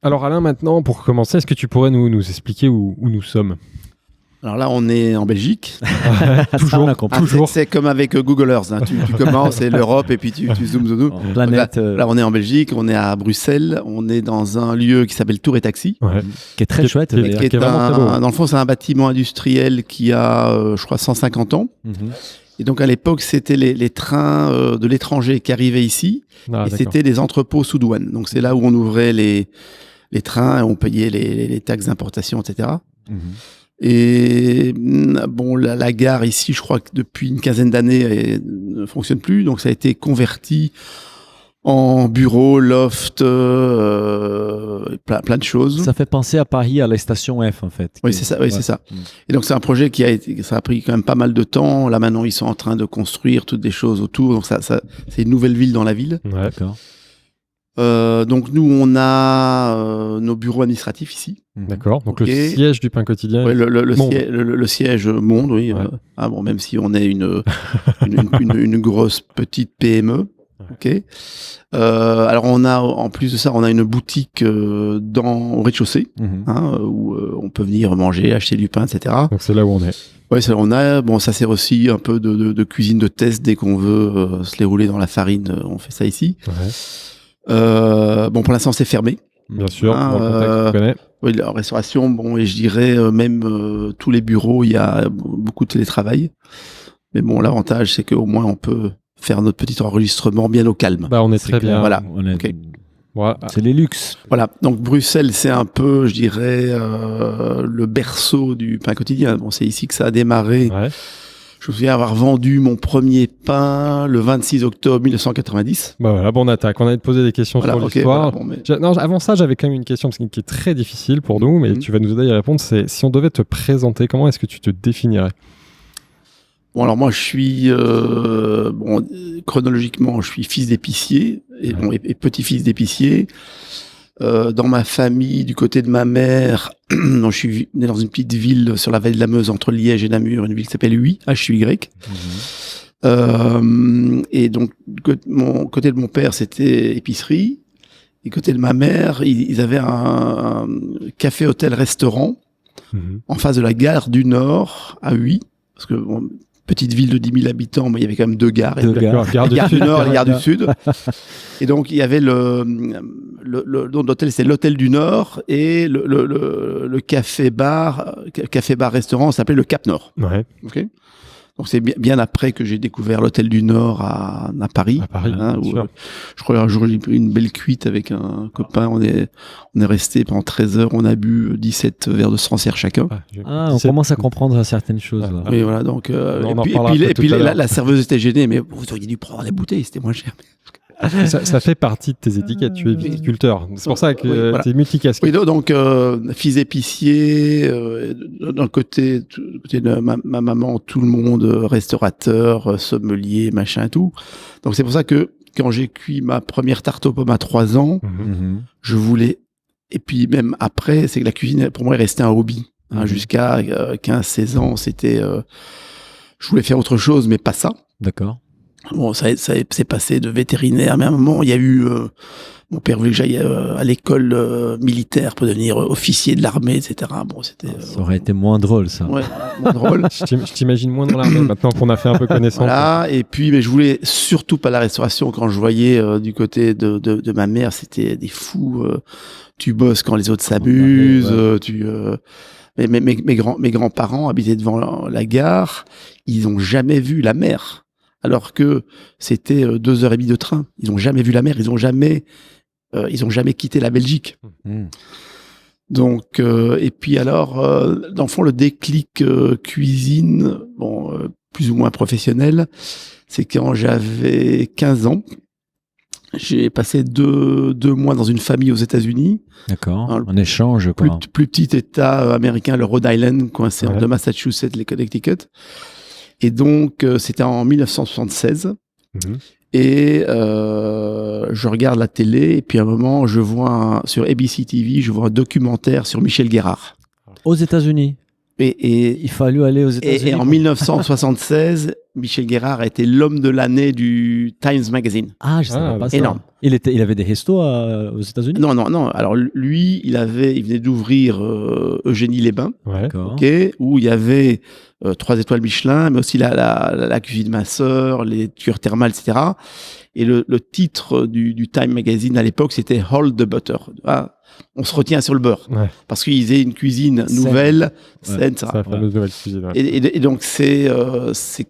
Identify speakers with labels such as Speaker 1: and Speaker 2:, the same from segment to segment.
Speaker 1: Alors Alain, maintenant, pour commencer, est-ce que tu pourrais nous expliquer où nous sommes?
Speaker 2: Alors là, on est en Belgique.
Speaker 1: Toujours.
Speaker 2: C'est comme avec Google Earth. Hein. Tu commences, c'est l'Europe, et puis tu zoomes.
Speaker 3: Planète.
Speaker 2: Là, on est en Belgique, on est à Bruxelles, on est dans un lieu qui s'appelle Tour et Taxi.
Speaker 1: Ouais.
Speaker 3: Qui est très chouette.
Speaker 1: qui est vraiment très beau.
Speaker 2: Dans le fond, c'est un bâtiment industriel qui a, je crois, 150 ans. Et donc, à l'époque, c'était les trains de l'étranger qui arrivaient ici. Et c'était des entrepôts sous douane. Donc, c'est là où on ouvrait les trains et on payait les taxes d'importation, etc. Et bon, la gare ici, je crois que depuis une quinzaine d'années, ne fonctionne plus. Donc, ça a été converti en bureau, loft, plein de choses.
Speaker 3: Ça fait penser à Paris, à la station F, en fait.
Speaker 2: Oui, c'est ça. Oui, c'est ça. Et donc, c'est un projet ça a pris quand même pas mal de temps. Là, maintenant, ils sont en train de construire toutes des choses autour. Donc, c'est une nouvelle ville dans la ville.
Speaker 1: Ouais.
Speaker 3: D'accord.
Speaker 2: Donc, nous, on a nos bureaux administratifs ici.
Speaker 1: D'accord. Donc, le siège du pain quotidien.
Speaker 2: Oui, le siège monde, oui. Ouais. Même si on est une grosse petite PME. Ok. Alors on a, en plus de ça, on a une boutique au rez-de-chaussée, où on peut venir manger, acheter du pain, etc.
Speaker 1: Donc c'est là où on est.
Speaker 2: Ouais, c'est là où on a. Bon, ça sert aussi un peu de cuisine de test dès qu'on veut se les rouler dans la farine. On fait ça ici.
Speaker 1: Ouais.
Speaker 2: Bon, pour l'instant, c'est fermé.
Speaker 1: Bien sûr. Dans le contexte, tu connais.
Speaker 2: Oui, la restauration. Bon, et je dirais même tous les bureaux, il y a beaucoup de télétravail. Mais bon, l'avantage, c'est qu'au moins on peut faire notre petit enregistrement bien au calme.
Speaker 1: Bah, on est très bien.
Speaker 2: Voilà.
Speaker 3: Okay.
Speaker 1: Voilà.
Speaker 3: C'est les luxes.
Speaker 2: Voilà. Donc Bruxelles, c'est un peu, je dirais, le berceau du pain quotidien. Bon, c'est ici que ça a démarré.
Speaker 1: Ouais.
Speaker 2: Je me souviens avoir vendu mon premier pain le 26 octobre 1990.
Speaker 1: Bah voilà, bon, on attaque. On allait te poser des questions sur l'histoire.
Speaker 2: Voilà, bon,
Speaker 1: Non, avant ça, j'avais quand même une question qui est très difficile pour nous, mais tu vas nous aider à y répondre. C'est si on devait te présenter, comment est-ce que tu te définirais?
Speaker 2: Bon, alors moi, je suis chronologiquement, je suis fils d'épicier et petit-fils d'épicier. Dans ma famille, du côté de ma mère, je suis né dans une petite ville sur la vallée de la Meuse entre Liège et Namur, une ville qui s'appelle Huy, H-U-Y. Et donc, côté de mon père, c'était épicerie. Et côté de ma mère, ils avaient un café-hôtel-restaurant en face de la gare du Nord à Huy. Parce que petite ville de 10 000 habitants, mais il y avait quand même deux gares.
Speaker 1: Gare
Speaker 2: du Nord et la gare du Sud. Et donc, il y avait le nom de l'hôtel, c'est l'Hôtel du Nord, et le café-bar-restaurant s'appelait le Cap Nord.
Speaker 1: Ouais.
Speaker 2: Okay. Donc, c'est bien après que j'ai découvert l'Hôtel du Nord à Paris.
Speaker 1: À Paris,
Speaker 2: où, je crois un jour, j'ai pris une belle cuite avec un copain. On est resté pendant 13 heures. On a bu 17 verres de Sancerre chacun.
Speaker 3: On commence à comprendre certaines choses. Là.
Speaker 2: Oui, voilà. Donc, et puis la serveuse était gênée, mais vous auriez dû prendre les bouteilles, c'était moins cher.
Speaker 1: Ça fait partie de tes étiquettes, tu es viticulteur. C'est pour ça que tu es multicasquette.
Speaker 2: Oui, donc fils épicier, d'un côté de ma maman, tout le monde, restaurateur, sommelier, machin et tout. Donc c'est pour ça que quand j'ai cuit ma première tarte aux pommes à 3 ans, je voulais, et puis même après, c'est que la cuisine, pour moi, est restée un hobby. Jusqu'à 15-16 ans, c'était... je voulais faire autre chose, mais pas ça.
Speaker 3: D'accord.
Speaker 2: Bon, ça s'est passé de vétérinaire, mais à un moment, il y a eu... mon père voulait que j'aille à l'école militaire pour devenir officier de l'armée, etc. Bon, c'était...
Speaker 3: Ça aurait été moins drôle, ça.
Speaker 2: Ouais, moins drôle.
Speaker 1: Je t'imagine moins dans l'armée, maintenant qu'on a fait un peu connaissance.
Speaker 2: Voilà, et puis, mais je voulais surtout pas la restauration. Quand je voyais du côté de ma mère, c'était des fous. Tu bosses quand les autres s'amusent, Mais mes grands-parents habitaient devant la gare, ils n'ont jamais vu la mer. Alors que c'était 2h30 de train. Ils n'ont jamais vu la mer, ils ont jamais quitté la Belgique. Donc, et puis alors, dans le fond, le déclic cuisine, plus ou moins professionnel, c'est quand j'avais 15 ans. J'ai passé deux mois dans une famille aux États-Unis.
Speaker 3: D'accord, en échange, quoi.
Speaker 2: Plus petit état américain, le Rhode Island, coincé entre Massachusetts et Connecticut. Et donc, c'était en 1976. Et je regarde la télé, et puis à un moment, je vois sur ABC TV, je vois un documentaire sur Michel Guérard.
Speaker 3: Aux États-Unis.
Speaker 2: Et
Speaker 3: il fallut aller aux États-Unis.
Speaker 2: Et en 1976, Michel Guérard a été l'homme de l'année du Times Magazine.
Speaker 3: Ah, je savais pas ça.
Speaker 2: Énorme.
Speaker 3: Il avait des restos aux États-Unis?
Speaker 2: Non. Alors lui, il venait d'ouvrir Eugénie-les-Bains, où il y avait 3 étoiles Michelin, mais aussi la cuisine de ma sœur, les cures thermales, etc. Et le titre du Time Magazine à l'époque, c'était Hold the Butter. On se retient sur le beurre, parce qu'ils faisaient une cuisine nouvelle, saine, etc.
Speaker 1: La fameuse nouvelle cuisine. Ouais.
Speaker 2: Et donc c'est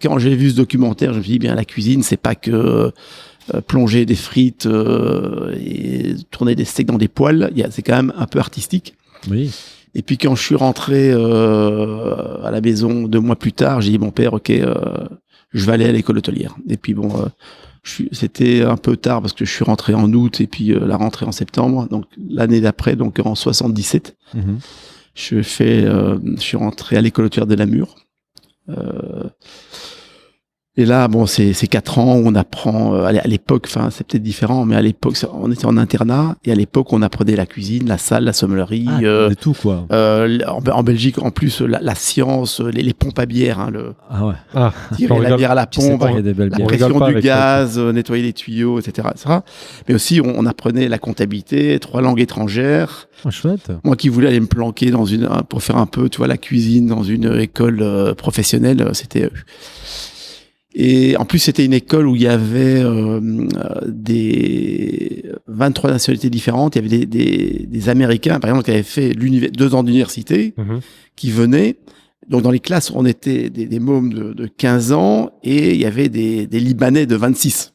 Speaker 2: quand j'ai vu ce documentaire, je me suis dit, bien, la cuisine, c'est pas que plonger des frites et tourner des steaks dans des poêles, c'est quand même un peu artistique.
Speaker 3: Oui.
Speaker 2: Et puis quand je suis rentré à la maison 2 mois plus tard, j'ai dit mon père, ok, je vais aller à l'école hôtelière. Et puis bon, c'était un peu tard parce que je suis rentré en août et puis la rentrée en septembre. Donc l'année d'après, donc en 77, je suis rentré à l'école hôtelière de Namur. Et là, bon, c'est 4 ans où on apprend, à l'époque, enfin, c'est peut-être différent, mais à l'époque, on était en internat, et à l'époque, on apprenait la cuisine, la salle, la sommellerie.
Speaker 3: Tout, quoi.
Speaker 2: En Belgique, en plus, la science, les pompes à bière, hein, tirer la bière à la pompe, la pression du gaz, nettoyer les tuyaux, etc., etc. Mais aussi, on apprenait la comptabilité, 3 langues étrangères.
Speaker 3: Oh, chouette.
Speaker 2: Moi qui voulais aller me planquer pour faire un peu, tu vois, la cuisine dans une école professionnelle, c'était... Et en plus, c'était une école où il y avait des 23 nationalités différentes. Il y avait des Américains, par exemple, qui avaient fait 2 ans d'université, qui venaient. Donc, dans les classes, on était des mômes de 15 ans et il y avait des Libanais de 26.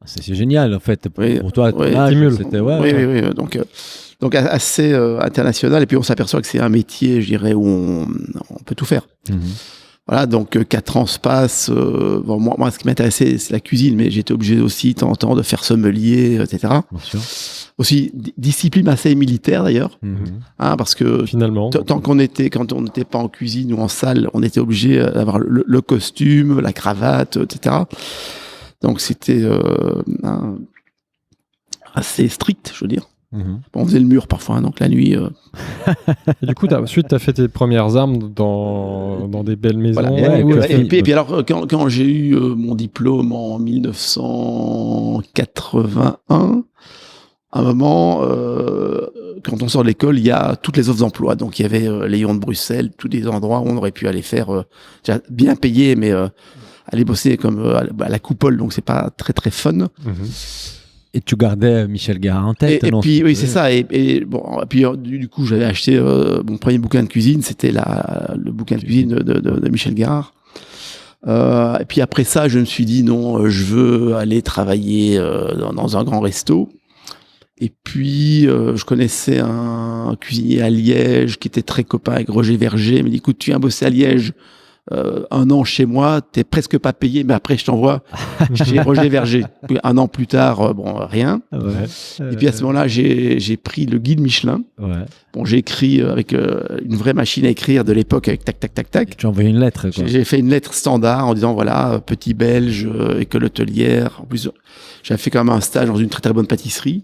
Speaker 3: C'est génial, en fait. Pour toi, c'était...
Speaker 2: Oui. Donc assez international. Et puis, on s'aperçoit que c'est un métier, je dirais, où on peut tout faire. Voilà, donc 4 ans se passent. Moi, ce qui m'intéressait, c'est la cuisine, mais j'étais obligé aussi, de temps en temps, de faire sommelier, etc.
Speaker 3: Bien sûr.
Speaker 2: Aussi, discipline assez militaire, d'ailleurs. Parce que
Speaker 1: finalement,
Speaker 2: quand on n'était pas en cuisine ou en salle, on était obligé d'avoir le costume, la cravate, etc. Donc, c'était assez strict, je veux dire. On faisait le mur parfois, donc la nuit.
Speaker 1: Et du coup, ensuite, tu as fait tes premières armes dans des belles maisons.
Speaker 2: Voilà. Et puis alors, quand j'ai eu mon diplôme en 1981, à un moment, quand on sort de l'école, il y a toutes les offres d'emploi. Donc, il y avait les Lions de Bruxelles, tous des endroits où on aurait pu aller faire, bien payé, mais aller bosser comme à la coupole, donc c'est pas très très fun.
Speaker 3: Et tu gardais Michel Guérard en tête.
Speaker 2: Et puis oui, c'est ça. Et puis du coup, j'avais acheté mon premier bouquin de cuisine, c'était le bouquin de cuisine de Michel Guérard. Et puis après ça, je me suis dit non, je veux aller travailler dans un grand resto. Et puis je connaissais un cuisinier à Liège qui était très copain avec Roger Verger. Il m'a dit écoute, tu viens bosser à Liège. 1 an chez moi, t'es presque pas payé, mais après je t'envoie chez Roger Verger. Puis 1 an plus tard, rien. Et puis à ce moment-là, j'ai pris le guide Michelin. Bon, j'ai écrit avec une vraie machine à écrire de l'époque avec tac tac tac tac.
Speaker 3: Tu as envoyé une lettre, quoi.
Speaker 2: J'ai fait une lettre standard en disant voilà, petit Belge, école hôtelière. En plus, j'avais fait quand même un stage dans une très très bonne pâtisserie.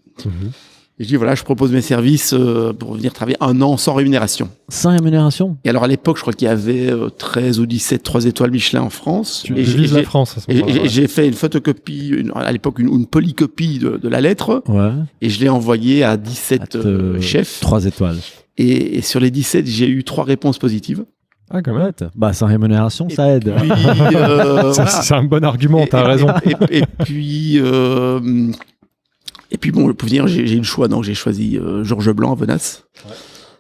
Speaker 2: Et je dis voilà, je propose mes services pour venir travailler 1 an sans rémunération.
Speaker 3: Sans rémunération.
Speaker 2: Et alors à l'époque, je crois qu'il y avait 13 ou 17 3 étoiles Michelin en France.
Speaker 1: Tu vises la France à ce moment-là.
Speaker 2: Et j'ai fait une photocopie, à l'époque une polycopie de la lettre. Et je l'ai envoyée à 17 chefs.
Speaker 3: 3 étoiles.
Speaker 2: Et sur les 17, j'ai eu 3 réponses positives.
Speaker 1: Ah, quand même.
Speaker 3: Bah, sans rémunération, ça aide.
Speaker 2: Puis,
Speaker 1: c'est un bon argument, t'as raison.
Speaker 2: Et puis bon, pour venir, j'ai eu le choix, donc j'ai choisi Georges Blanc à Venasse,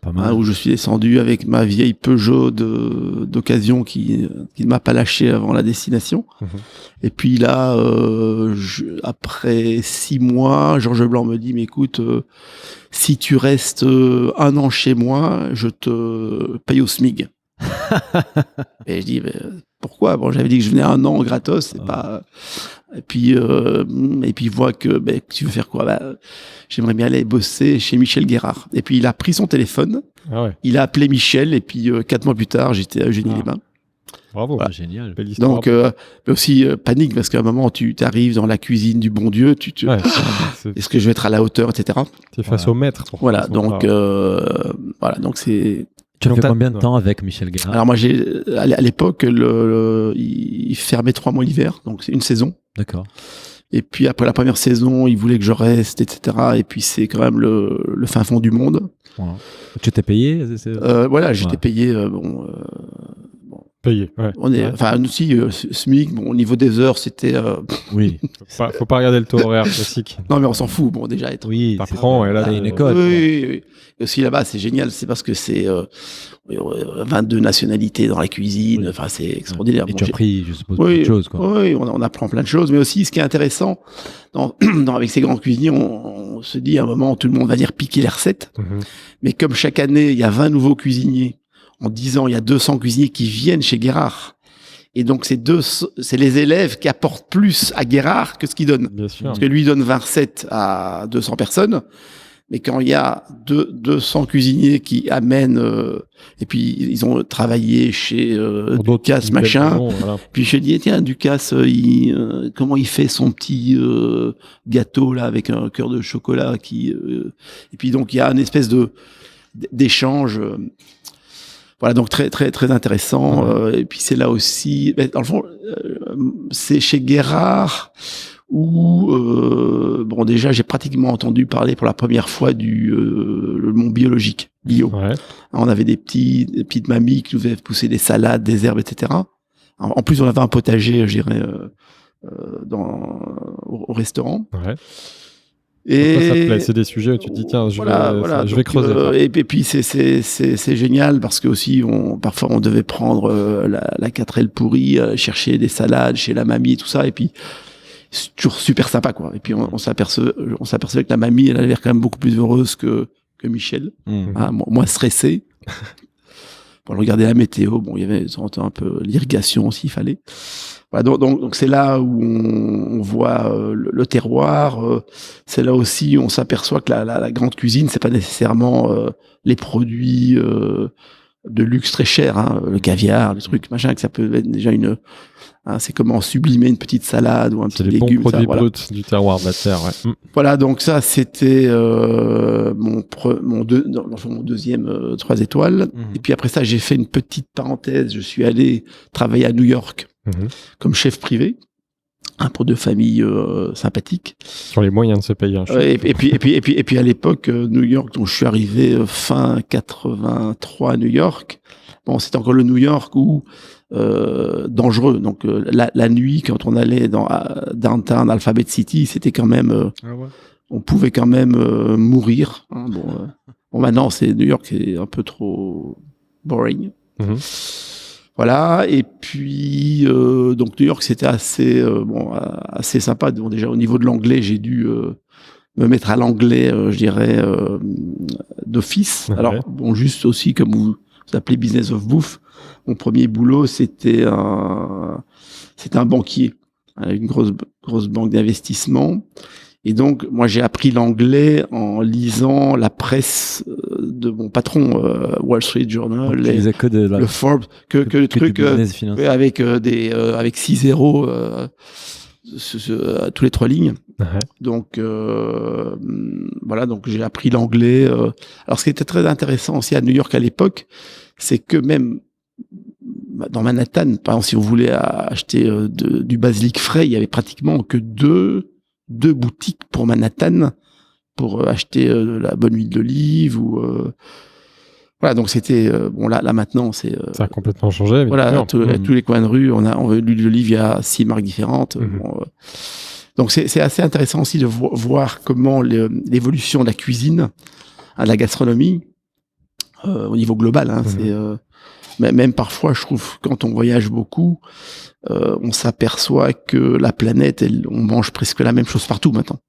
Speaker 2: où je suis descendu avec ma vieille Peugeot d'occasion qui ne m'a pas lâché avant la destination. Et puis là, après 6 mois, Georges Blanc me dit, mais écoute, si tu restes 1 an chez moi, je te paye au SMIC. Et je dis, mais pourquoi? Bon, j'avais dit que je venais 1 an gratos, c'est pas... Et puis il voit que tu veux faire quoi? J'aimerais bien aller bosser chez Michel Guérard. Et puis il a pris son téléphone, il a appelé Michel, et puis 4 mois plus tard, j'étais à Eugénie-les-Bains.
Speaker 1: Bravo,
Speaker 2: voilà.
Speaker 3: Génial.
Speaker 1: Belle histoire.
Speaker 2: Donc, mais aussi panique, parce qu'à un moment, tu arrives dans la cuisine du bon Dieu, est-ce que je vais être à la hauteur, etc.
Speaker 1: Tu es face au maître.
Speaker 2: Voilà, donc, donc c'est
Speaker 3: Tu as fait combien de temps avec Michel Guérard?
Speaker 2: Alors moi, à l'époque, il fermait 3 mois l'hiver, donc c'est une saison.
Speaker 3: D'accord.
Speaker 2: Et puis après la première saison, il voulait que je reste, etc. Et puis c'est quand même le fin fond du monde.
Speaker 3: Wow. Tu t'es payé?
Speaker 2: Voilà, j'étais payé.
Speaker 1: Payé, ouais.
Speaker 2: Enfin, nous aussi, SMIC, au niveau des heures, c'était...
Speaker 3: Oui.
Speaker 1: Faut pas regarder le taux horaire classique.
Speaker 2: Non, mais on s'en fout, bon, déjà.
Speaker 3: Oui,
Speaker 1: t'apprends, et là,
Speaker 3: c'est une école.
Speaker 2: Oui. Et aussi là-bas, c'est génial, c'est parce que c'est 22 nationalités dans la cuisine, enfin, c'est extraordinaire.
Speaker 3: Et tu as appris, je suppose, plein de choses, quoi.
Speaker 2: Oui, on apprend plein de choses, mais aussi, ce qui est intéressant, avec ces grands cuisiniers, on se dit, à un moment, tout le monde va dire piquer les recettes, mais comme chaque année, il y a 20 nouveaux cuisiniers, en 10 ans, il y a 200 cuisiniers qui viennent chez Guérard. Et donc, c'est les élèves qui apportent plus à Guérard que ce qu'il donne.
Speaker 1: Bien sûr.
Speaker 2: Parce que lui donne 20 recettes à 200 personnes. Mais quand il y a 200 cuisiniers qui amènent, et puis ils ont travaillé chez Ducasse, machin. Voilà. Puis je dis, tiens, Ducasse, comment il fait son petit gâteau là avec un cœur de chocolat et puis donc il y a une espèce d'échange. Voilà, donc très très très intéressant. Et puis c'est là aussi, dans le fond, c'est chez Guérard où déjà j'ai pratiquement entendu parler pour la première fois le monde biologique, bio. Ouais. On avait des petites mamies qui nous faisaient pousser des salades, des herbes, etc. En plus, on avait un potager, je dirais, au restaurant.
Speaker 1: Ouais. Et ça te plaît, c'est des sujets où tu te dis tiens, je vais creuser.
Speaker 2: Et puis c'est génial parce que aussi parfois on devait prendre la 4L pourrie, chercher des salades chez la mamie et tout ça, et puis c'est toujours super sympa quoi. Et puis on s'apercevait que la mamie elle avait l'air quand même beaucoup plus heureuse que Michel, moins stressée. Pour regarder la météo, il y avait un peu l'irrigation s'il fallait. Voilà, donc c'est là où on voit le terroir. C'est là aussi où on s'aperçoit que la grande cuisine, c'est pas nécessairement les produits de luxe très chers, hein, le caviar, les trucs machin, que ça peut être déjà c'est comment sublimer une petite salade ou un petit légume.
Speaker 1: C'est les bons produits bruts du terroir de la terre. Ouais.
Speaker 2: Voilà, donc ça c'était mon deuxième 3 étoiles. Et puis après ça, j'ai fait une petite parenthèse. Je suis allé travailler à New York comme chef privé, pour 2 familles sympathiques.
Speaker 1: Qui ont les moyens de se payer un chef.
Speaker 2: Et puis à l'époque, New York, donc je suis arrivé fin 83 à New York. Bon, c'était encore le New York où dangereux. Donc la nuit, quand on allait dans downtown Alphabet City, c'était quand même, on pouvait quand même mourir. Hein, bon, maintenant c'est New York, c'est un peu trop boring. Voilà. Et puis donc New York, c'était assez sympa. Bon, déjà au niveau de l'anglais, j'ai dû me mettre à l'anglais, je dirais, d'office. Alors juste aussi comme vous appelez business of bouffe. Mon premier boulot, c'était un banquier, une grosse banque d'investissement. Et donc, moi, j'ai appris l'anglais en lisant la presse de mon patron, Wall Street Journal, le Forbes, que le truc avec 6 zéros tous les 3 lignes. Donc voilà, donc j'ai appris l'anglais. Alors, ce qui était très intéressant aussi à New York à l'époque, c'est que même dans Manhattan, par exemple, si on voulait acheter du basilic frais, il y avait pratiquement que deux boutiques pour Manhattan pour acheter la bonne huile d'olive ou voilà. Donc c'était là maintenant ça
Speaker 1: a complètement changé.
Speaker 2: Voilà, tous les coins de rue, on veut l'huile d'olive, il y a 6 marques différentes. Donc c'est assez intéressant aussi de voir comment l'évolution de la cuisine, de la gastronomie au niveau global. Hein, c'est même parfois, je trouve, quand on voyage beaucoup, on s'aperçoit que la planète, on mange presque la même chose partout maintenant.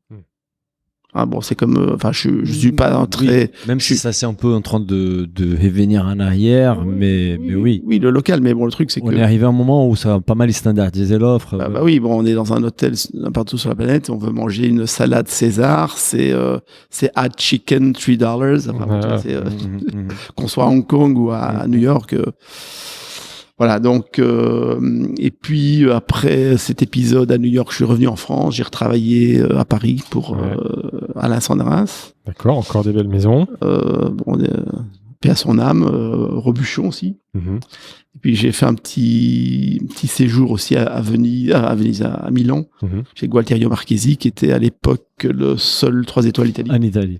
Speaker 2: C'est comme, je suis pas très...
Speaker 3: Même si ça c'est un peu en train de revenir en arrière, mais oui.
Speaker 2: Oui, le local, mais bon, le truc c'est
Speaker 3: on est arrivé à un moment où ça a pas mal standardisé l'offre.
Speaker 2: Oui, on est dans un hôtel partout sur la planète, on veut manger une salade César, c'est hot chicken $3, qu'on soit à Hong Kong ou à New York. Voilà, donc et puis après cet épisode à New York, je suis revenu en France, j'ai retravaillé à Paris pour Alain Sandras.
Speaker 1: D'accord, encore des belles maisons.
Speaker 2: paix à son âme, Robuchon aussi. Et puis j'ai fait un petit séjour aussi à Venise, à Milan, chez Gualtiero Marchesi, qui était à l'époque le seul 3 étoiles Italie.
Speaker 3: En Italie.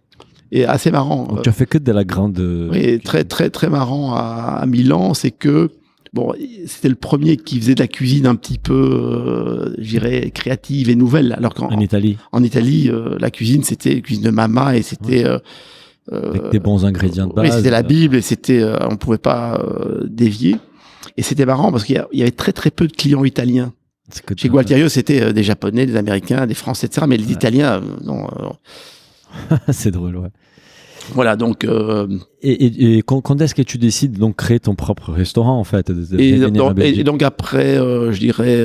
Speaker 2: Et assez marrant.
Speaker 3: Donc tu as fait que de la grande.
Speaker 2: Oui, très très très marrant à Milan, c'est que bon, c'était le premier qui faisait de la cuisine un petit peu, je dirais, créative et nouvelle. Alors qu'en
Speaker 3: Italie,
Speaker 2: la cuisine, c'était la cuisine de Mama et c'était
Speaker 3: avec des bons ingrédients de base.
Speaker 2: Oui, c'était la Bible et c'était, on pouvait pas dévier. Et c'était marrant parce qu'il y avait très très peu de clients italiens. Chez Gualtiero, c'était des Japonais, des Américains, des Français, etc. Mais les Italiens, non.
Speaker 3: C'est drôle, ouais.
Speaker 2: Voilà, donc.
Speaker 3: Et quand est-ce que tu décides donc créer ton propre restaurant en fait
Speaker 2: et donc après, je dirais,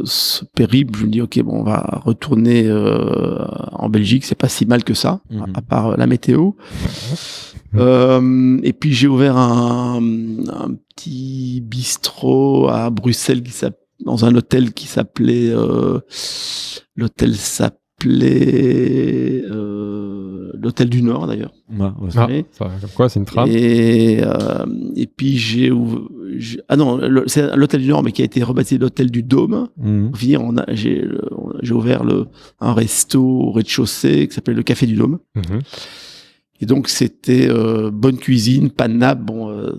Speaker 2: ce périple, je me dis ok, bon, on va retourner en Belgique, c'est pas si mal que ça, à part la météo. Et puis j'ai ouvert un petit bistrot à Bruxelles dans un hôtel qui s'appelait l'hôtel du Nord d'ailleurs.
Speaker 1: Comme quoi, c'est une trame.
Speaker 2: Et puis c'est l'hôtel du Nord, mais qui a été rebaptisé l'hôtel du Dôme. J'ai ouvert un resto au rez-de-chaussée qui s'appelait le Café du Dôme. Et donc c'était bonne cuisine, pas de nappe,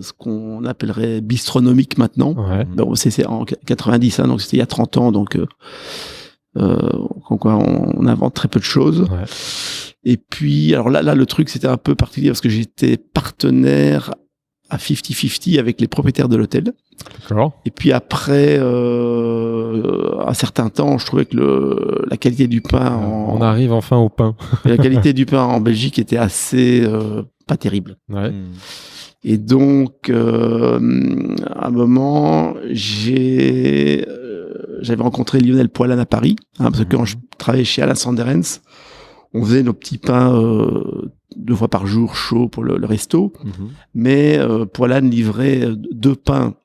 Speaker 2: ce qu'on appellerait bistronomique maintenant. Bon, c'est en 90, donc c'était il y a 30 ans, donc on invente très peu de choses. Et puis, alors là, le truc, c'était un peu particulier parce que j'étais partenaire à 50-50 avec les propriétaires de l'hôtel.
Speaker 1: D'accord.
Speaker 2: Et puis après, un certain temps, je trouvais que la qualité du pain...
Speaker 1: On arrive enfin au pain.
Speaker 2: La qualité du pain en Belgique était assez pas terrible. Et donc, à un moment, j'avais rencontré Lionel Poilane à Paris, parce que quand je travaillais chez Alain Sanderens, on faisait nos petits pains 2 fois par jour chauds pour le resto, mais Poilane livrait 2 pains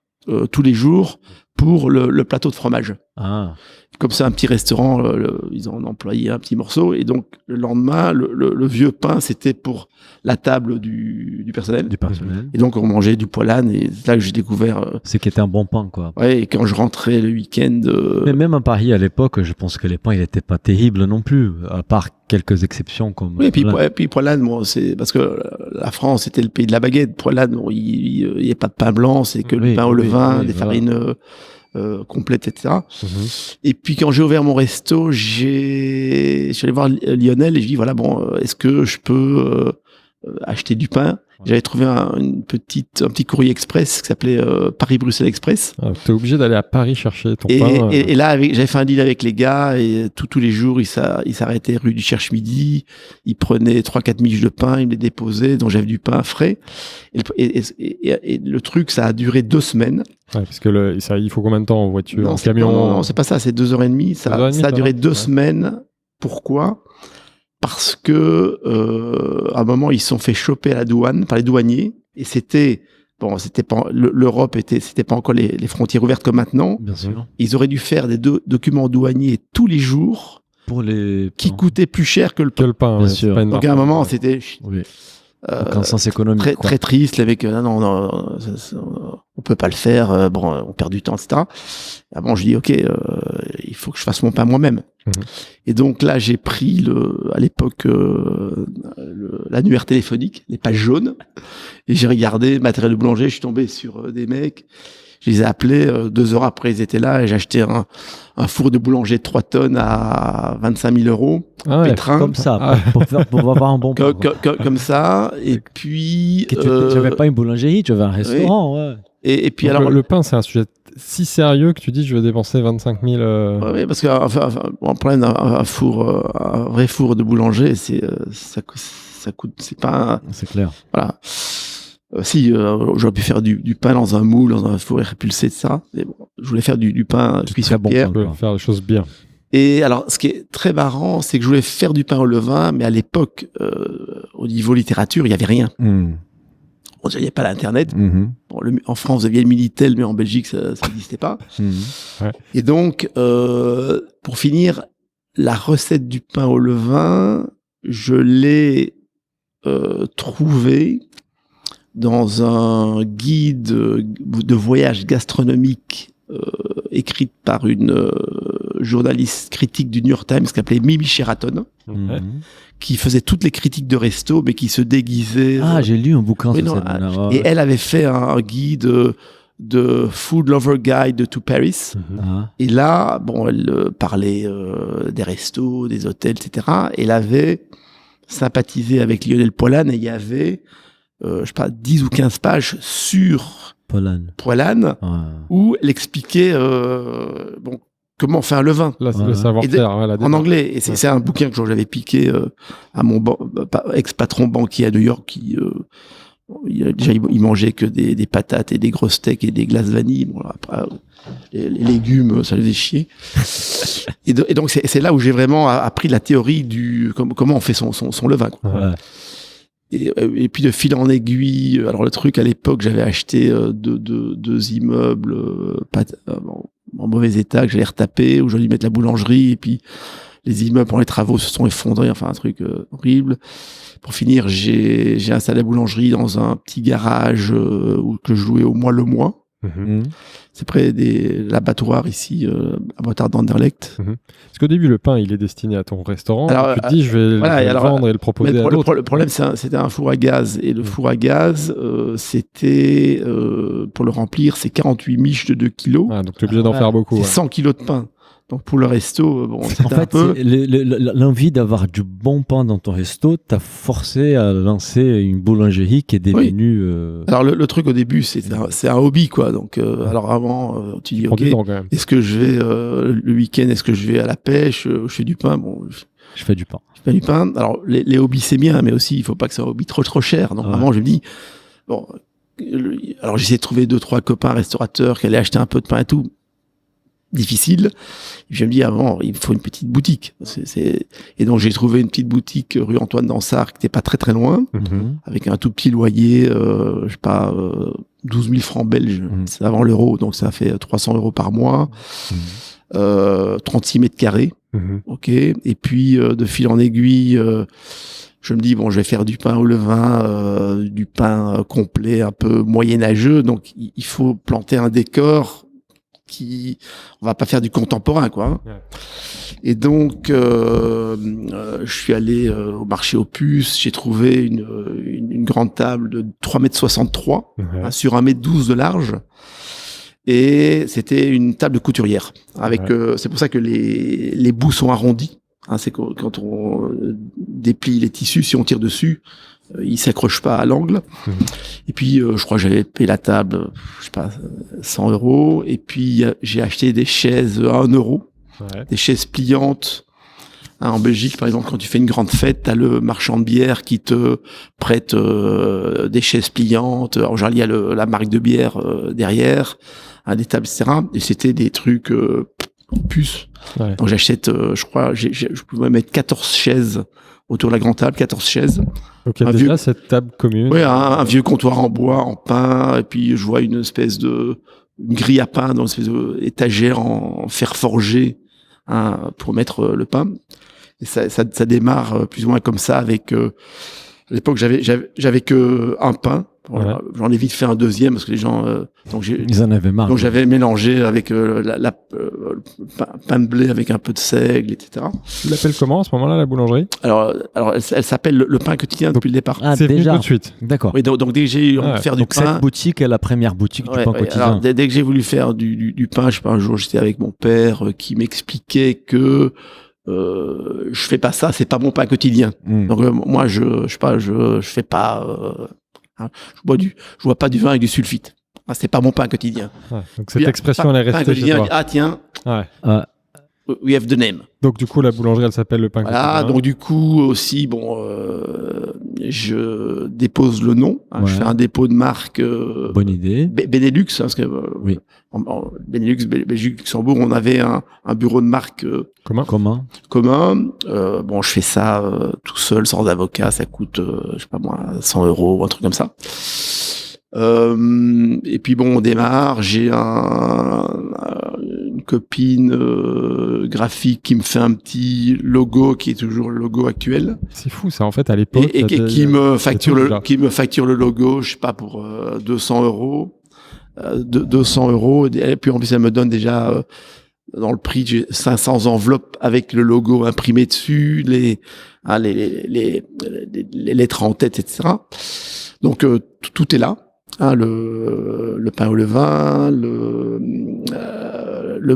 Speaker 2: tous les jours pour le plateau de fromage. Comme c'est un petit restaurant, ils en employaient un petit morceau, et donc le lendemain, le vieux pain, c'était pour la table du personnel. Et donc on mangeait du Poilane, et c'est là que j'ai découvert...
Speaker 3: C'est qui était un bon pain, quoi.
Speaker 2: Ouais, et quand je rentrais le week-end...
Speaker 3: Mais même à Paris, à l'époque, je pense que les pains, ils n'étaient pas terribles non plus, à part quelques exceptions comme...
Speaker 2: Oui, et puis Poilane, c'est parce que la France, c'était le pays de la baguette. Poilane, il n'y a pas de pain blanc, c'est que le pain au levain, des farines... complète, etc. Et puis quand j'ai ouvert mon resto, je suis allé voir Lionel et je dis voilà, est-ce que je peux acheter du pain? J'avais trouvé un petit courrier express qui s'appelait Paris-Bruxelles Express.
Speaker 1: T'es obligé d'aller à Paris chercher ton pain.
Speaker 2: Et là, j'avais fait un deal avec les gars, et tous les jours, ils s'arrêtaient rue du Cherche-Midi, ils prenaient 3-4 miches de pain, ils me les déposaient, donc j'avais du pain frais. Et le truc, ça a duré 2 semaines.
Speaker 1: Parce que il faut combien de temps en voiture, en camion?
Speaker 2: Non, c'est pas ça, c'est 2h30. Ça a duré 2 semaines. Pourquoi? Parce que à un moment ils se sont fait choper à la douane par les douaniers, et c'était pas l'Europe c'était pas encore les frontières ouvertes comme maintenant.
Speaker 3: Bien sûr.
Speaker 2: Ils auraient dû faire des documents douaniers tous les jours
Speaker 3: pour
Speaker 2: qui coûtaient plus cher que le pain.
Speaker 1: Bien
Speaker 2: sûr. Donc à un moment c'était
Speaker 3: aucun sens économique,
Speaker 2: très, très triste, avec non, on peut pas le faire, on perd du temps, etc. Ah bon, je dis ok, il faut que je fasse mon pain moi-même. Et donc là, j'ai pris à l'époque l'annuaire téléphonique, les pages jaunes, et j'ai regardé matériel de boulanger. Je suis tombé sur des mecs. Je les ai appelés, 2 heures après, ils étaient là, et j'ai acheté un four de boulanger de 3 tonnes à 25 000 €. Pétrin.
Speaker 3: Comme ça, pour avoir un bon pain.
Speaker 2: Comme ça, et puis...
Speaker 3: Tu n'avais pas une boulangerie, tu avais un restaurant, ouais.
Speaker 2: Et puis
Speaker 1: donc
Speaker 2: alors...
Speaker 1: Le pain, c'est un sujet si sérieux que tu dis je vais dépenser 25 000...
Speaker 2: Oui, parce qu'un problème, un vrai four de boulanger, ça coûte, c'est pas...
Speaker 3: C'est clair.
Speaker 2: Voilà. J'aurais pu faire du pain dans un moule, dans un four répulsé, de ça. Mais bon, je voulais faire du pain cuit sur pierre.
Speaker 1: Faire les choses bien.
Speaker 2: Et alors, ce qui est très marrant, c'est que je voulais faire du pain au levain, mais à l'époque, au niveau littérature, il n'y avait rien. Il n'y avait pas l'Internet. En France, vous aviez le Minitel, mais en Belgique, ça n'existait pas. Et donc, pour finir, la recette du pain au levain, je l'ai trouvée dans un guide de voyage gastronomique écrite par une journaliste critique du New York Times qui s'appelait Mimi Sheraton, qui faisait toutes les critiques de resto, mais qui se déguisait.
Speaker 3: J'ai lu un bouquin sur cette
Speaker 2: et elle avait fait un guide de Food Lover Guide to Paris. Et là, bon, elle parlait des restos, des hôtels, etc. Elle avait sympathisé avec Lionel Poilâne et il y avait, je sais pas, 10 ou 15 pages sur Poilâne où elle expliquait comment faire le vin.
Speaker 1: Là, c'est le savoir-faire.
Speaker 2: En anglais. Et c'est un bouquin que j'avais piqué à mon ex-patron banquier à New York qui... il mangeait que des patates et des grosses steaks et des glaces vanille. Bon, après, les légumes, ça le faisait chier. et donc, c'est là où j'ai vraiment appris la théorie comment on fait son levain, quoi. Et puis de fil en aiguille, alors le truc à l'époque, j'avais acheté deux immeubles en mauvais état que j'allais retaper, où j'allais mettre la boulangerie, et puis les immeubles pendant les travaux se sont effondrés, enfin un truc horrible. Pour finir, j'ai installé la boulangerie dans un petit garage que je louais au mois le mois. C'est près de l'abattoir ici, abattoir d'Anderlecht.
Speaker 1: Parce qu'au début, le pain, il est destiné à ton restaurant. Alors, tu te dis, je vais le vendre et le proposer à d'autres.
Speaker 2: Le problème, c'était un four à gaz. Et le four à gaz, c'était, pour le remplir, c'est 48 miches de 2 kilos.
Speaker 1: Donc tu es obligé d'en faire beaucoup.
Speaker 2: C'est 100 kilos de pain. Donc pour le resto,
Speaker 3: en fait, l'envie d'avoir du bon pain dans ton resto t'a forcé à lancer une boulangerie qui est devenue...
Speaker 2: Alors le truc au début, c'est un hobby, quoi. Donc alors avant, tu dis, ok, est-ce que je vais le week-end, est-ce que je vais à la pêche, je fais du pain,
Speaker 3: je fais du pain.
Speaker 2: Je fais du pain. Alors les hobbies, c'est bien, mais aussi il faut pas que ça soit un hobby trop cher. Donc vraiment, je me dis, alors j'essaie de trouver 2-3 copains restaurateurs qui allaient acheter un peu de pain et tout. Difficile. Et je me dis, il faut une petite boutique. Et donc, j'ai trouvé une petite boutique rue Antoine Dansart qui n'était pas très loin, avec un tout petit loyer, je sais pas, 12 000 francs belges. C'est avant l'euro, donc ça fait 300 € par mois. 36 mètres carrés. OK. Et puis, de fil en aiguille, je me dis, je vais faire du pain au levain, du pain complet, un peu moyenâgeux. Donc, il faut planter un décor on va pas faire du contemporain, quoi. Et donc je suis allé au marché aux puces, j'ai trouvé une grande table de 3,63 m sur 1,12 m de large, et c'était une table de couturière avec c'est pour ça que les bouts sont arrondis, c'est quand on déplie les tissus, si on tire dessus, il s'accroche pas à l'angle. Et puis je crois que j'avais payé la table, je sais pas, 100 €. Et puis j'ai acheté des chaises à 1 €, des chaises pliantes. En Belgique, par exemple, quand tu fais une grande fête, t'as le marchand de bière qui te prête des chaises pliantes. Alors genre il y a la marque de bière derrière, des tables, etc. Et c'était des trucs en puce. Donc j'achète, je crois, je pouvais mettre 14 chaises autour de la grande table, 14 chaises.
Speaker 1: Donc il y a déjà cette table commune.
Speaker 2: Oui, un vieux comptoir en bois, en pin, et puis je vois une espèce une grille à pain dans une espèce d'étagère en fer forgé, pour mettre le pain. Et ça démarre plus ou moins comme ça avec... à l'époque, j'avais que un pain. Voilà. J'en ai vite fait un deuxième parce que les gens...
Speaker 3: ils en avaient marre.
Speaker 2: Donc j'avais mélangé avec pain de blé avec un peu de seigle, etc.
Speaker 1: Tu l'appelles comment à ce moment-là, la boulangerie?
Speaker 2: Alors elle s'appelle le pain quotidien depuis le départ.
Speaker 1: C'est déjà tout de suite.
Speaker 3: D'accord.
Speaker 2: Oui, donc dès que j'ai eu envie de faire du pain...
Speaker 3: cette boutique est la première boutique du pain quotidien.
Speaker 2: Alors, dès que j'ai voulu faire du pain, je sais pas, un jour j'étais avec mon père qui m'expliquait que je fais pas ça, c'est pas mon pain quotidien. Donc moi je sais pas, je fais pas... je bois pas du vin avec du sulfite. C'est pas mon pain quotidien.
Speaker 1: Donc cette expression, elle est restée chez toi.
Speaker 2: Ah tiens, we have the name.
Speaker 1: Donc du coup, la boulangerie, elle s'appelle le pain quotidien.
Speaker 2: Donc du coup aussi, je dépose le nom. Je fais un dépôt de marque.
Speaker 3: Bonne idée.
Speaker 2: Benelux, parce que Benelux, Belgique, Luxembourg, on avait un bureau de marque
Speaker 3: commun.
Speaker 2: Je fais ça tout seul, sans avocat, ça coûte, je sais pas moi, 100 €, un truc comme ça. Et puis on démarre, j'ai une copine graphique qui me fait un petit logo qui est toujours le logo actuel.
Speaker 1: C'est fou, ça, en fait, à l'époque.
Speaker 2: Et qui me facture le logo, je sais pas, pour 200 €. 200 €. Et puis en plus, elle me donne déjà, dans le prix, j'ai 500 enveloppes avec le logo imprimé dessus, les lettres en tête, etc. Donc, tout est là. Hein, le pain au levain, le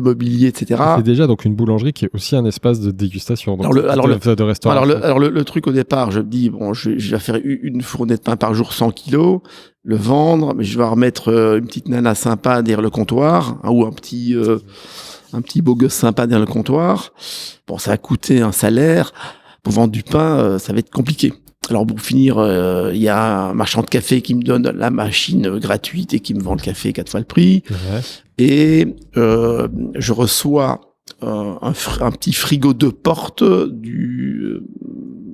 Speaker 2: mobilier, etc.
Speaker 1: C'est déjà donc une boulangerie qui est aussi un espace de dégustation, donc de restauration.
Speaker 2: Alors le truc au départ, je me dis bon, je vais faire une fournée de pain par jour, 100 kilos, le vendre, mais je vais remettre une petite nana sympa derrière le comptoir, hein, ou un petit beau gosse sympa derrière le comptoir. Bon, ça va coûter un salaire. Pour vendre du pain, ça va être compliqué. Alors pour finir, il y a un marchand de café qui me donne la machine gratuite et qui me vend le café 4 fois le prix. Ouais. Et je reçois un petit frigo de porte du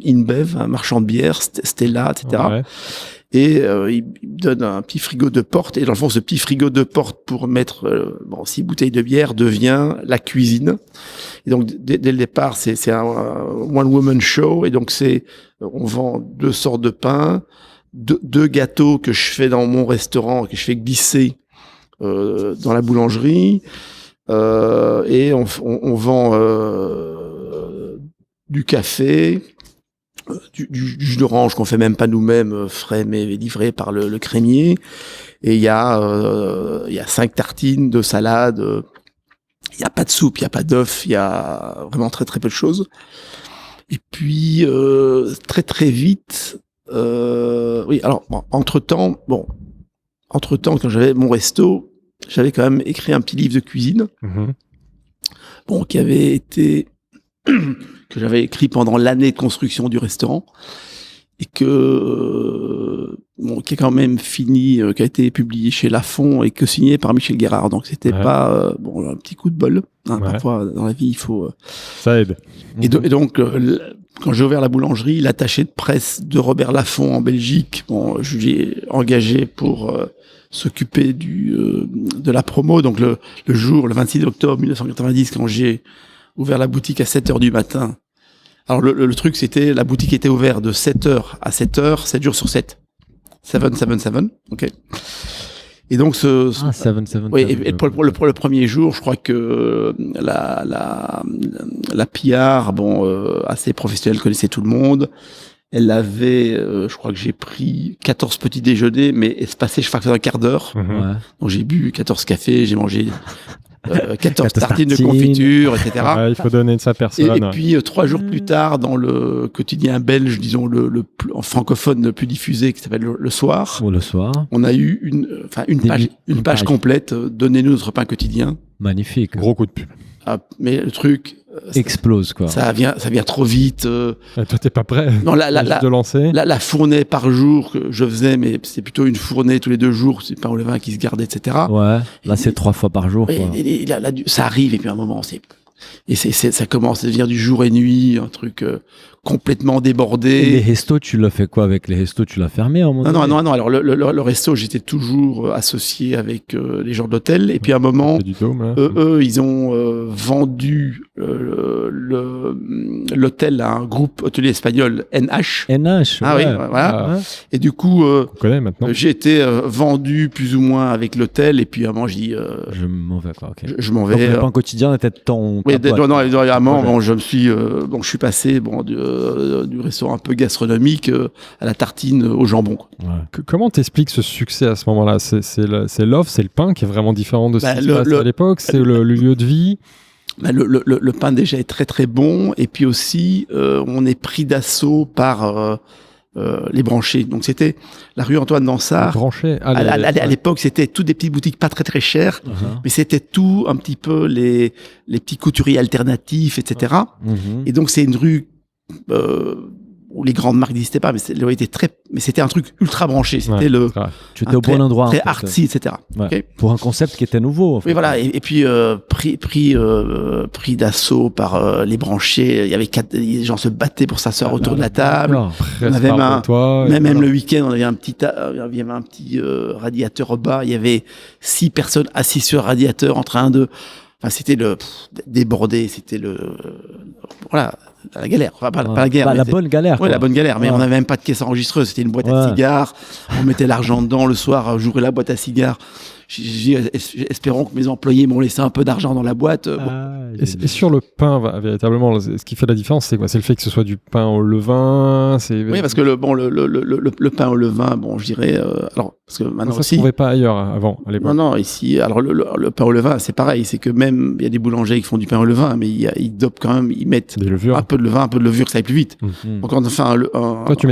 Speaker 2: InBev, un marchand de bière, Stella, etc. Ouais. Et il me donne un petit frigo de porte. Et dans le fond, ce petit frigo de porte pour mettre 6 bouteilles de bière devient la cuisine. Et donc, dès le départ, c'est un one-woman show. Et donc, on vend 2 sortes de pain, 2 gâteaux que je fais dans mon restaurant, que je fais glisser dans la boulangerie. Et on vend du café, du jus d'orange qu'on fait même pas nous-mêmes, frais mais livré par le crémier. Et il y a 5 tartines de salade. Il y a pas de soupe, il y a pas d'œuf, il y a vraiment très très peu de choses. Et puis très très vite, oui. Alors entre-temps, quand j'avais mon resto, j'avais quand même écrit un petit livre de cuisine, qui avait été que j'avais écrit pendant l'année de construction du restaurant et qui est quand même fini, qui a été publié chez Lafon et que signé par Michel Guérard. Donc c'était pas un petit coup de bol. Hein, parfois dans la vie il faut.
Speaker 1: Ça aide.
Speaker 2: Et donc quand j'ai ouvert la boulangerie, l'attaché de presse de Robert Laffont en Belgique, je l'ai engagé pour s'occuper de la promo. Donc le 26 octobre 1990, quand j'ai ouvert la boutique à 7h du matin. Alors le truc, c'était la boutique était ouverte de 7h à 7h, 7 jours sur 7. 7, ok. Et donc 7. Oui, et pour le premier jour, je crois que la PR, assez professionnelle, connaissait tout le monde. Elle avait, je crois que j'ai pris 14 petits déjeuners, mais espacés, je crois que un quart d'heure. Ouais. Donc j'ai bu 14 cafés, j'ai mangé 14 tartines de confiture, etc.
Speaker 1: Ouais, il faut donner de sa personne.
Speaker 2: Et puis 3 jours plus tard, dans le quotidien belge, disons en francophone le plus diffusé, qui s'appelle Le Soir.
Speaker 3: Le Soir.
Speaker 2: On a eu une page complète. Donnez-nous notre pain quotidien.
Speaker 3: Magnifique.
Speaker 1: Gros coup de pub.
Speaker 2: Ah, mais le truc
Speaker 3: explose quoi.
Speaker 2: Ça vient trop vite.
Speaker 1: Toi t'es pas prêt.
Speaker 2: Non,
Speaker 1: de lancer.
Speaker 2: La fournée par jour que je faisais, mais c'est plutôt une fournée tous les 2 jours. C'est pas au levain qui se gardait, etc.
Speaker 3: Ouais. Là c'est 3 fois par jour.
Speaker 2: Et là, ça arrive et puis à un moment ça commence à devenir du jour et nuit, un truc complètement débordé.
Speaker 3: Et les restos, tu l'as fait quoi avec les restos? Tu l'as fermé à un moment donné?
Speaker 2: Non. Alors le resto, j'étais toujours associé avec les gens de l'hôtel. Et puis à un moment, eux, ils ont vendu l'hôtel à un groupe hôtelier espagnol, NH.
Speaker 3: Ah
Speaker 2: oui, voilà. Et du coup,
Speaker 1: on connaît maintenant.
Speaker 2: J'ai été vendu plus ou moins avec l'hôtel. Et puis à un moment, je dis,
Speaker 3: je m'en vais quoi. Okay.
Speaker 2: Je m'en vais.
Speaker 3: Donc, le pain quotidien était ton.
Speaker 2: Oui, évidemment, je suis passé du restaurant un peu gastronomique à la tartine au jambon.
Speaker 1: Ouais. Comment t'expliques ce succès à ce moment-là? C'est l'offre, c'est le pain qui est vraiment différent de ce qui se passe à l'époque, c'est le lieu de vie.
Speaker 2: Le pain déjà est très très bon et puis aussi on est pris d'assaut par les branchés. Donc c'était la rue Antoine Dansard. À l'époque, c'était toutes des petites boutiques pas très très chères, mais c'était tout un petit peu les petits couturiers alternatifs, etc. Et donc c'est une rue où les grandes marques n'existaient pas, mais c'était un truc ultra branché. C'était
Speaker 3: tu étais au bon endroit,
Speaker 2: très artsy, etc.
Speaker 3: Ouais. Okay. Pour un concept qui était nouveau. En fait.
Speaker 2: Oui, voilà. Et puis pris d'assaut par les branchés. Il y avait les gens se battaient pour s'asseoir autour de la table. On avait même le week-end, on avait un petit radiateur au bas. Il y avait 6 personnes assises sur le radiateur en train de c'était débordé, c'était voilà, la galère. Enfin, pas la guerre.
Speaker 3: La bonne galère.
Speaker 2: Oui, la bonne galère. Mais on n'avait même pas de caisse enregistreuse. C'était une boîte à cigares. On mettait l'argent dedans le soir. J'ouvrais la boîte à cigares. Espérons que mes employés m'ont laissé un peu d'argent dans la boîte.
Speaker 1: Et sur le pain, véritablement, ce qui fait la différence, c'est quoi? C'est le fait que ce soit du pain au levain.
Speaker 2: Oui, parce que le pain au levain, je dirais. Alors, parce que maintenant
Speaker 1: ça se trouvait pas ailleurs avant, à l'époque.
Speaker 2: Non, ici. Alors, le pain au levain, c'est pareil. C'est que même il y a des boulangers qui font du pain au levain, mais ils dopent quand même. Ils mettent un peu de levain, un peu de levure, que ça aille plus vite. Donc, enfin,
Speaker 1: toi, tu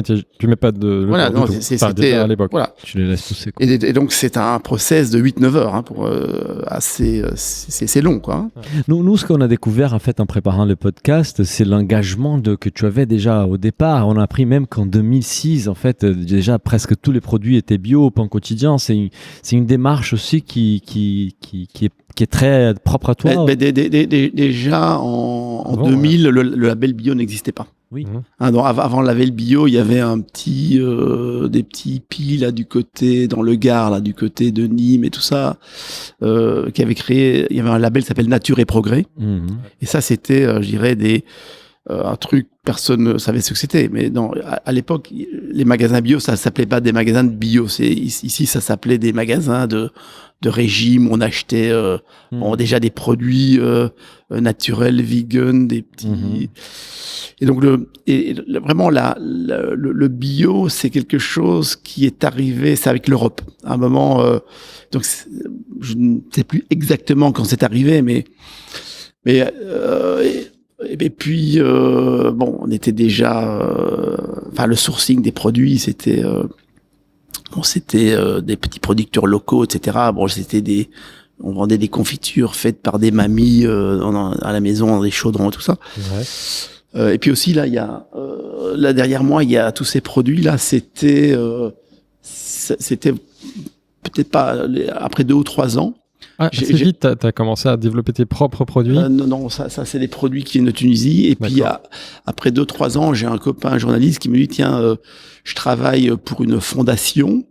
Speaker 1: mets pas de levain.
Speaker 2: Voilà, non, c'était
Speaker 1: à l'époque.
Speaker 2: Voilà.
Speaker 3: Tu les laisses pousser.
Speaker 2: Et donc, c'est un process de 8-9 heures pour c'est long, quoi.
Speaker 3: Nous, ce qu'on a découvert en fait en préparant le podcast, c'est l'engagement que tu avais déjà au départ. On a appris même qu'en 2006, en fait, déjà presque tous les produits étaient bio au pain quotidien. C'est une démarche aussi qui est très propre à toi.
Speaker 2: Déjà en 2000, le label bio n'existait pas.
Speaker 3: Oui.
Speaker 2: Donc avant le label bio, il y avait des petits piles là du côté dans le Gard, là du côté de Nîmes et tout ça, qui avait créé. Il y avait un label qui s'appelle Nature et Progrès. Et ça, c'était, je dirais, un truc, personne ne savait ce que c'était. Mais à l'époque, les magasins bio, ça s'appelait pas des magasins de bio. Ici, ça s'appelait des magasins de régime. On achetait déjà des produits naturels, vegan, des petits. Et donc vraiment le bio, c'est quelque chose qui est arrivé. C'est avec l'Europe. À un moment, donc je ne sais plus exactement quand c'est arrivé, mais et puis on était déjà. Le sourcing des produits, c'était. C'était des petits producteurs locaux, etc. On vendait des confitures faites par des mamies à la maison, dans des chaudrons, tout ça. Ouais. Et puis aussi là, il y a là derrière moi, il y a tous ces produits là. C'était peut-être pas après 2 ou 3 ans.
Speaker 1: Assez vite, t'as commencé à développer tes propres produits.
Speaker 2: Non, ça c'est des produits qui viennent de Tunisie. Et puis après 2-3 ans, j'ai un copain journaliste qui me dit tiens, je travaille pour une fondation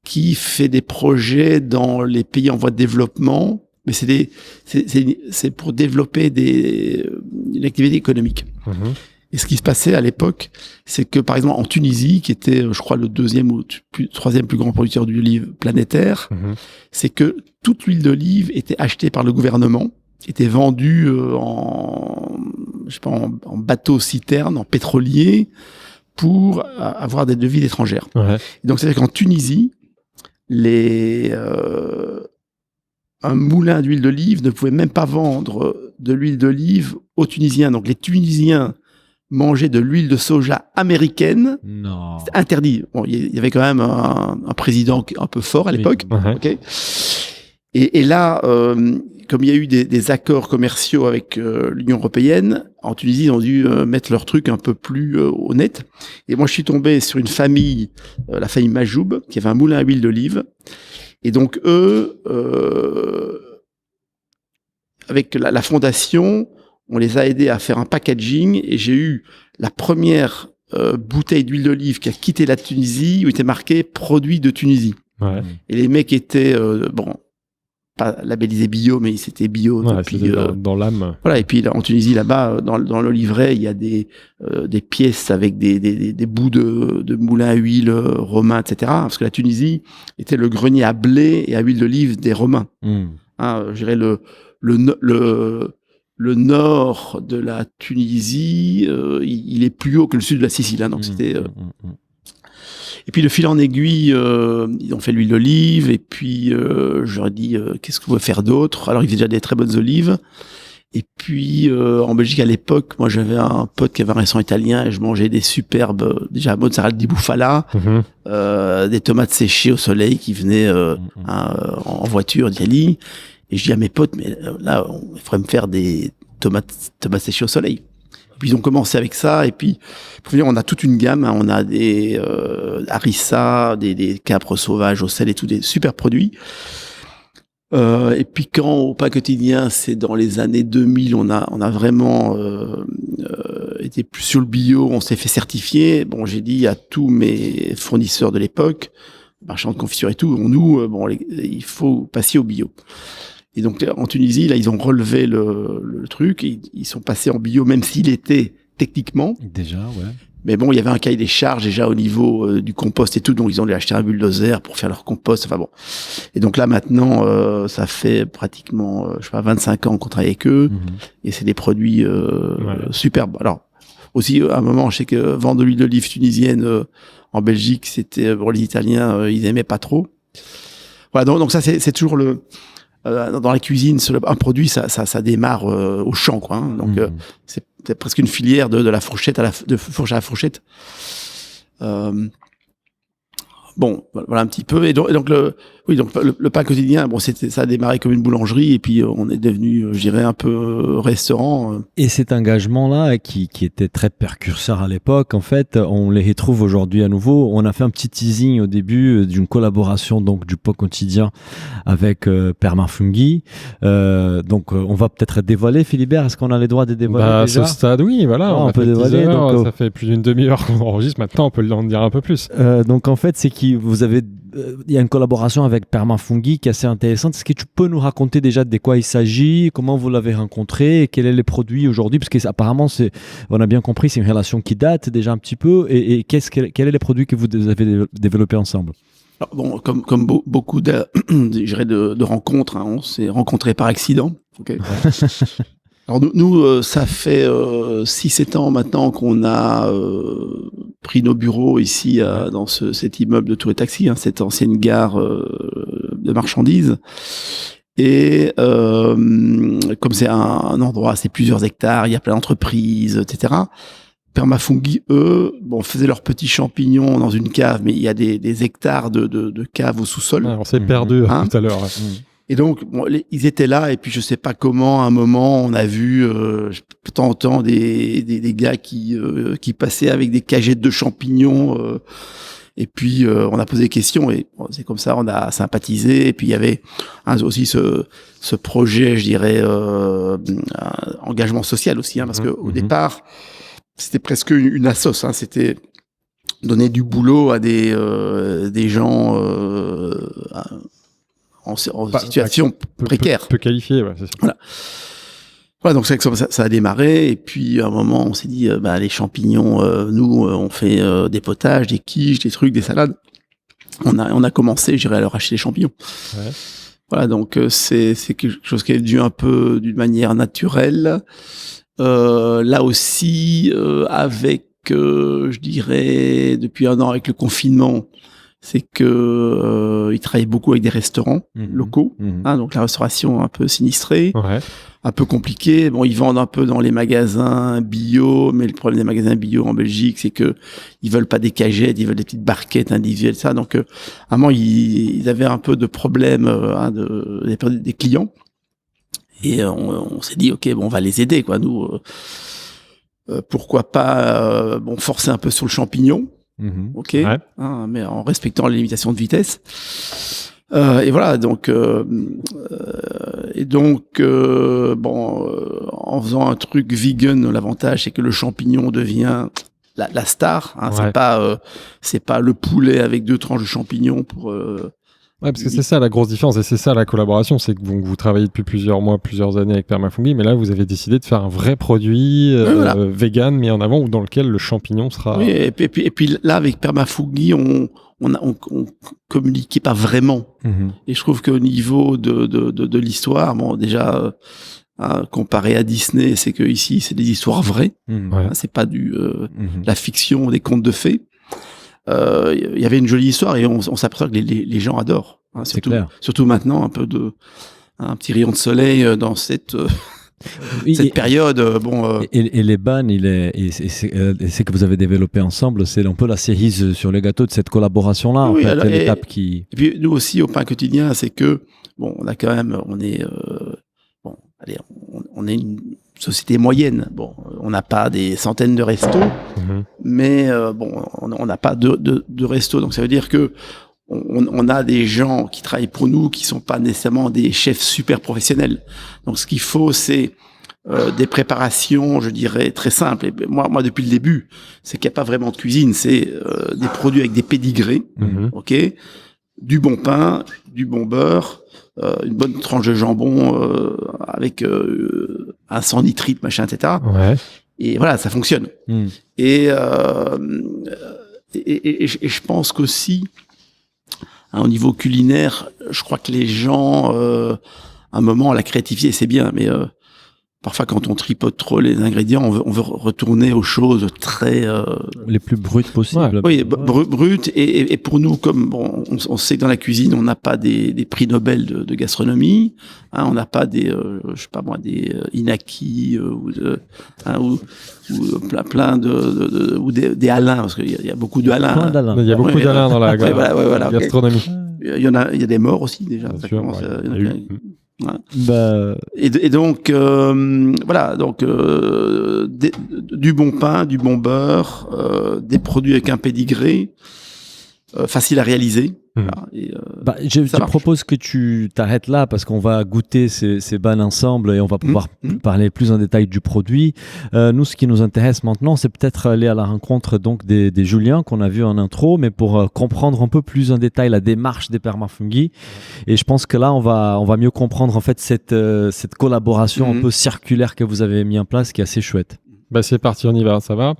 Speaker 2: qui fait des projets dans les pays en voie de développement, mais c'est pour développer une activité économique. Et ce qui se passait à l'époque, c'est que par exemple en Tunisie, qui était, je crois, le 2e ou 3e plus grand producteur d'huile planétaire, c'est que toute l'huile d'olive était achetée par le gouvernement, était vendue en bateau-citerne, en pétrolier, pour avoir des devises étrangères. Et donc c'est-à-dire qu'en Tunisie, un moulin d'huile d'olive ne pouvait même pas vendre de l'huile d'olive aux Tunisiens. Donc les Tunisiens mangeaient de l'huile de soja américaine.
Speaker 3: Non.
Speaker 2: C'était interdit. Bon, il y avait quand même un président un peu fort à l'époque. Okay. Et là, comme il y a eu des accords commerciaux avec l'Union européenne, en Tunisie, ils ont dû mettre leur truc un peu plus honnête. Et moi, je suis tombé sur une famille, la famille Majoub, qui avait un moulin à huile d'olive. Et donc, eux, avec la fondation, on les a aidés à faire un packaging. Et j'ai eu la première bouteille d'huile d'olive qui a quitté la Tunisie, où était marqué « Produit de Tunisie ». Et les mecs étaient, pas labellisé bio, mais c'était bio.
Speaker 1: Depuis, dans l'âme.
Speaker 2: Voilà. Et puis en Tunisie, là-bas, dans le livret, il y a des pièces avec des bouts de moulins à huile romains, etc. Parce que la Tunisie était le grenier à blé et à huile d'olive des Romains. Je dirais le nord de la Tunisie, il est plus haut que le sud de la Sicile. Donc c'était. Et puis de fil en aiguille, ils ont fait l'huile d'olive. Et puis je leur ai dit qu'est-ce que vous pouvez faire d'autre. Alors ils faisaient déjà des très bonnes olives. Et puis en Belgique à l'époque, moi j'avais un pote qui avait un restaurant italien et je mangeais des superbes, déjà mozzarella di bufala, des tomates séchées au soleil qui venaient en voiture d'Italie. Et je dis à mes potes, mais là il faudrait me faire des tomates séchées au soleil. Puis ils ont commencé avec ça, et puis pour dire, on a toute une gamme, on a des harissa, des capres sauvages au sel et tout, des super produits. Et puis quand au pain quotidien, c'est dans les années 2000, on a vraiment été plus sur le bio, on s'est fait certifier. Bon, j'ai dit à tous mes fournisseurs de l'époque, marchands de confiture et tout, il faut passer au bio. Et donc en Tunisie, là, ils ont relevé le truc. Ils sont passés en bio, même s'il était techniquement.
Speaker 3: Déjà, ouais.
Speaker 2: Mais bon, il y avait un cahier des charges déjà au niveau du compost et tout, donc ils ont dû acheter un bulldozer pour faire leur compost. Enfin bon. Et donc là maintenant, ça fait pratiquement, 25 ans qu'on travaille avec eux, et c'est des produits superbes. Alors aussi, à un moment, je sais que vendre de l'huile d'olive tunisienne en Belgique, c'était pour les Italiens, ils aimaient pas trop. Voilà, donc ça c'est toujours dans la cuisine, un produit, ça démarre au champ, quoi. Hein. Donc c'est presque une filière de la fourchette de fourche à la fourchette. Bon, voilà un petit peu. Et donc le pain quotidien, bon, ça a démarré comme une boulangerie et puis on est devenu, je dirais, un peu restaurant.
Speaker 3: Et cet engagement-là, qui était très précurseur à l'époque, en fait, on les retrouve aujourd'hui à nouveau. On a fait un petit teasing au début d'une collaboration donc du pain quotidien avec Permafunghi. Donc, on va peut-être dévoiler, Philibert. Est-ce qu'on a les droits de dévoiler déjà
Speaker 1: à ce stade, oui, voilà.
Speaker 3: On peut dévoiler.
Speaker 1: Ça fait plus d'une demi-heure qu'on enregistre. Maintenant, on peut en dire un peu plus.
Speaker 3: Donc, en fait, c'est il y a une collaboration avec Permafunghi qui est assez intéressante. Est-ce que tu peux nous raconter déjà de quoi il s'agit, comment vous l'avez rencontré et quels sont les produits aujourd'hui? Parce qu'apparemment, on a bien compris, c'est une relation qui date déjà un petit peu. Et quels sont les produits que vous avez développés ensemble?
Speaker 2: Alors bon, comme beaucoup de rencontres, hein, on s'est rencontrés par accident. Okay. Alors nous, ça fait 6-7 ans maintenant qu'on a pris nos bureaux ici dans cet immeuble de Tour et Taxi, hein, cette ancienne gare de marchandises. Et comme c'est un endroit, c'est plusieurs hectares, il y a plein d'entreprises, etc. Permafunghi, eux, faisaient leurs petits champignons dans une cave, mais il y a des hectares de caves au sous-sol.
Speaker 1: On s'est perdu tout à l'heure. Ouais.
Speaker 2: Et donc, ils étaient là, et puis je sais pas comment, à un moment, on a vu de temps en temps des gars qui passaient avec des cagettes de champignons, et puis on a posé des questions, et c'est comme ça, on a sympathisé, et puis il y avait aussi ce projet, je dirais, engagement social aussi, hein, parce que au départ, c'était presque une assoce, hein, c'était donner du boulot à des gens en situation précaire.
Speaker 1: Peu qualifié, ouais, c'est ça.
Speaker 2: Voilà, donc ça a démarré, et puis à un moment, on s'est dit, les champignons, nous, on fait des potages, des quiches, des trucs, des salades. On a commencé, j'irais à leur acheter des champignons. Ouais. Voilà, donc c'est quelque chose qui est venu un peu d'une manière naturelle. Là aussi, avec, je dirais, depuis un an avec le confinement, c'est que ils travaillent beaucoup avec des restaurants locaux, hein, donc la restauration un peu sinistrée, un peu compliquée. Bon, ils vendent un peu dans les magasins bio, mais le problème des magasins bio en Belgique, c'est que ils veulent pas des cagettes, ils veulent des petites barquettes individuelles, ça. Donc, à un moment, ils avaient un peu de problème des clients. Et on s'est dit, ok, on va les aider, quoi. Nous, pourquoi pas, forcer un peu sur le champignon. Ok, hein, mais en respectant les limitations de vitesse. Et voilà, donc, en faisant un truc vegan, l'avantage c'est que le champignon devient la star. Hein, c'est pas le poulet avec 2 tranches de champignons pour.
Speaker 1: Ouais, parce que c'est ça la grosse différence, et c'est ça la collaboration, c'est que vous travaillez depuis plusieurs mois, plusieurs années avec Permafunghi, mais là vous avez décidé de faire un vrai produit vegan mis en avant, ou dans lequel le champignon sera.
Speaker 2: Oui, et puis là avec Permafunghi, on communiquait pas vraiment. Et je trouve qu'au niveau de l'histoire, déjà comparé à Disney, c'est que ici c'est des histoires vraies, c'est pas la fiction, des contes de fées. Il y avait une jolie histoire, et on s'aperçoit que les gens adorent, hein, surtout maintenant, un petit rayon de soleil dans cette période.
Speaker 3: Et les bannes, c'est que vous avez développé ensemble, c'est un peu la cerise sur le gâteau de cette collaboration-là.
Speaker 2: Oui,
Speaker 3: en fait,
Speaker 2: l'étape qui. Et puis nous aussi au pain quotidien, c'est que on a quand même, on est une société moyenne. Bon, on n'a pas des centaines de restos, mais on n'a pas de restos. Donc ça veut dire que on a des gens qui travaillent pour nous qui sont pas nécessairement des chefs super professionnels. Donc ce qu'il faut, c'est des préparations, je dirais, très simples. Et moi depuis le début, c'est qu'il n'y a pas vraiment de cuisine. C'est des produits avec des pédigrés, ok, du bon pain, du bon beurre, une bonne tranche de jambon avec un 100 nitrite, machin, etc.
Speaker 1: Ouais.
Speaker 2: Et voilà, ça fonctionne. Et je pense qu'aussi, au niveau culinaire, je crois que les gens, à un moment, la créativité, c'est bien, mais parfois, quand on tripote trop les ingrédients, on veut retourner aux choses très...
Speaker 3: les plus brutes possibles.
Speaker 2: Oui, brutes. Et pour nous, comme on sait que dans la cuisine, on n'a pas des prix Nobel de gastronomie, hein, on n'a pas des, je sais pas moi, des Inaki ou plein de ou des Alain, parce qu'il y a beaucoup de Alain.
Speaker 1: Il y a beaucoup d'Alain dans la gastronomie.
Speaker 2: Il y a des morts aussi déjà.
Speaker 1: Bien sûr,
Speaker 2: Ouais. Et donc voilà, donc du bon pain, du bon beurre, des produits avec un pédigré, facile à réaliser. Voilà,
Speaker 3: je te propose que tu t'arrêtes là parce qu'on va goûter ces bannes ensemble et on va pouvoir parler plus en détail du produit. Nous, ce qui nous intéresse maintenant, c'est peut-être aller à la rencontre donc des Julien qu'on a vu en intro, mais pour comprendre un peu plus en détail la démarche des Permafungi. Et je pense que là, on va mieux comprendre en fait cette collaboration un peu circulaire que vous avez mis en place, qui est assez chouette.
Speaker 1: C'est parti, on y va, ça va.